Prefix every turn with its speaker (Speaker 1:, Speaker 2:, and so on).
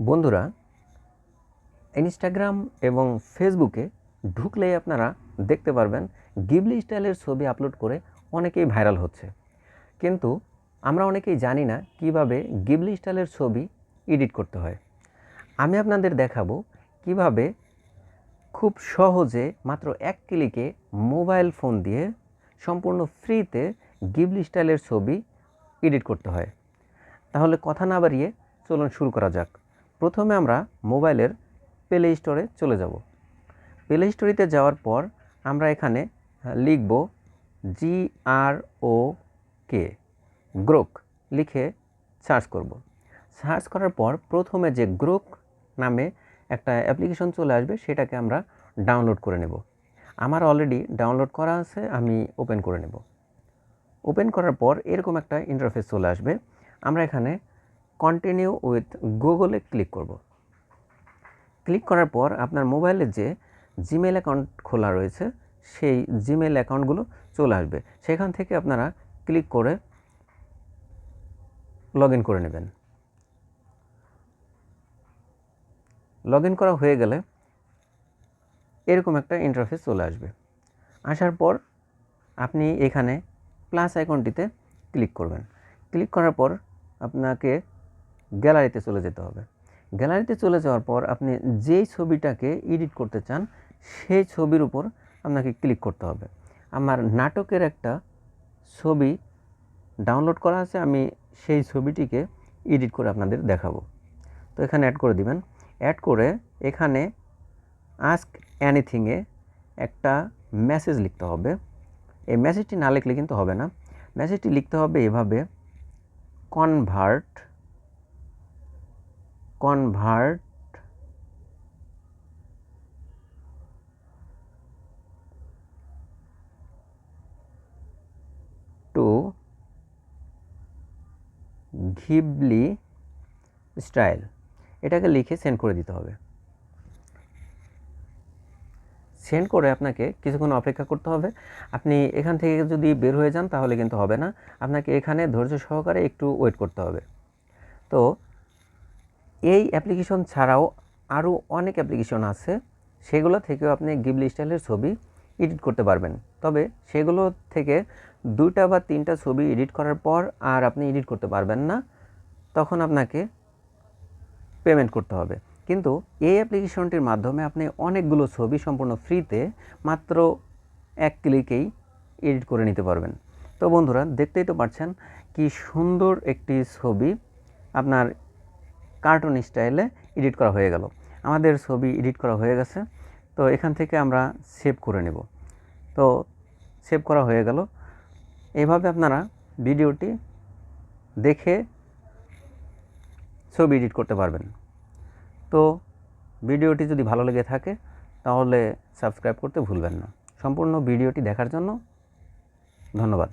Speaker 1: বন্ধুরা, ইনস্টাগ্রাম এবং ফেসবুকে ঢুকলেই আপনারা দেখতে পারবেন গিবলি স্টাইলের ছবি আপলোড করে অনেকেই ভাইরাল হচ্ছে। কিন্তু আমরা অনেকেই জানি না কিভাবে গিবলি স্টাইলের ছবি এডিট করতে হয়। আমি আপনাদের দেখাবো কিভাবে খুব সহজে মাত্র এক ক্লিকে মোবাইল ফোন দিয়ে সম্পূর্ণ ফ্রিতে গিবলি স্টাইলের ছবি এডিট করতে হয়। তাহলে কথা না বাড়িয়ে চলুন শুরু করা যাক। প্রথমে আমরা মোবাইলের প্লে স্টোরে চলে যাব। প্লে স্টোরিতে যাওয়ার পর আমরা এখানে লিখব GROK গ্রোক লিখে সার্চ করব। সার্চ করার পর প্রথমে যে গ্রোক নামে একটা অ্যাপ্লিকেশন চলে আসবে, সেটাকে আমরা ডাউনলোড করে নেব। আমার অলরেডি ডাউনলোড করা আছে, আমি ওপেন করে নেব। ওপেন করার পর এরকম একটা ইন্টারফেস চলে আসবে। আমরা এখানে কন্টিনিউ উইথ গুগলে ক্লিক করব। ক্লিক করার পর আপনার মোবাইলে যে জিমেল অ্যাকাউন্ট খোলা রয়েছে সেই জিমেল অ্যাকাউন্টগুলো চলে আসবে। সেখান থেকে আপনারা ক্লিক করে লগ ইন করে নেবেন। লগ ইন করা হয়ে গেলে এরকম একটা ইন্টারফেস চলে আসবে। আসার পর আপনি এখানে প্লাস আইকনটিতে ক্লিক করবেন। ক্লিক করার পর আপনাকে গ্যালারিতে চলে যেতে হবে। গ্যালারিতে চলে যাওয়ার পর আপনি যেই ছবিটাকে এডিট করতে চান সেই ছবির উপর আপনাকে ক্লিক করতে হবে। আমার নাটকের একটা ছবি ডাউনলোড করা আছে, আমি সেই ছবিটিকে এডিট করে আপনাদের দেখাবো। তো এখানে অ্যাড করে দিবেন। অ্যাড করে এখানে আস্ক এনিথিংয়ে একটা মেসেজ লিখতে হবে। এই মেসেজটি না লিখলে কিন্তু হবে না। মেসেজটি লিখতে হবে এভাবে, কনভার্ট টু গিবলি স্টাইল, এটাকে লিখে সেন্ড করে দিতে হবে। সেন্ড করে আপনাকে কিছুক্ষণ অপেক্ষা করতে হবে। আপনি এখান থেকে যদি বের হয়ে যান তাহলে কিন্তু হবে না, আপনাকে এখানে ধৈর্য সহকারে একটু ওয়েট করতে হবে। তো এই অ্যাপ্লিকেশন ছাড়াও আরও অনেক অ্যাপ্লিকেশন আছে, সেগুলো থেকেও আপনি গিবলি স্টাইলের ছবি এডিট করতে পারবেন। তবে সেগুলো থেকে 2টা বা 3টা ছবি এডিট করার পর আর আপনি এডিট করতে পারবেন না, তখন আপনাকে পেমেন্ট করতে হবে। কিন্তু এই অ্যাপ্লিকেশনটির মাধ্যমে আপনি অনেকগুলো ছবি সম্পূর্ণ ফ্রিতে মাত্র এক ক্লিকেই এডিট করে নিতে পারবেন। তো বন্ধুরা, দেখতেই তো পাচ্ছেন কি সুন্দর একটি ছবি আপনার কার্টুন স্টাইলে এডিট করা হয়ে গেল। আমাদের ছবি এডিট করা হয়ে গেছে। তো এখান থেকে আমরা সেভ করে নেব। তো সেভ করা হয়ে গেল। এইভাবে আপনারা ভিডিওটি দেখে ছবি এডিট করতে পারবেন। তো ভিডিওটি যদি ভালো লেগে থাকে তাহলে সাবস্ক্রাইব করতে ভুলবেন না। সম্পূর্ণ ভিডিওটি দেখার জন্য ধন্যবাদ।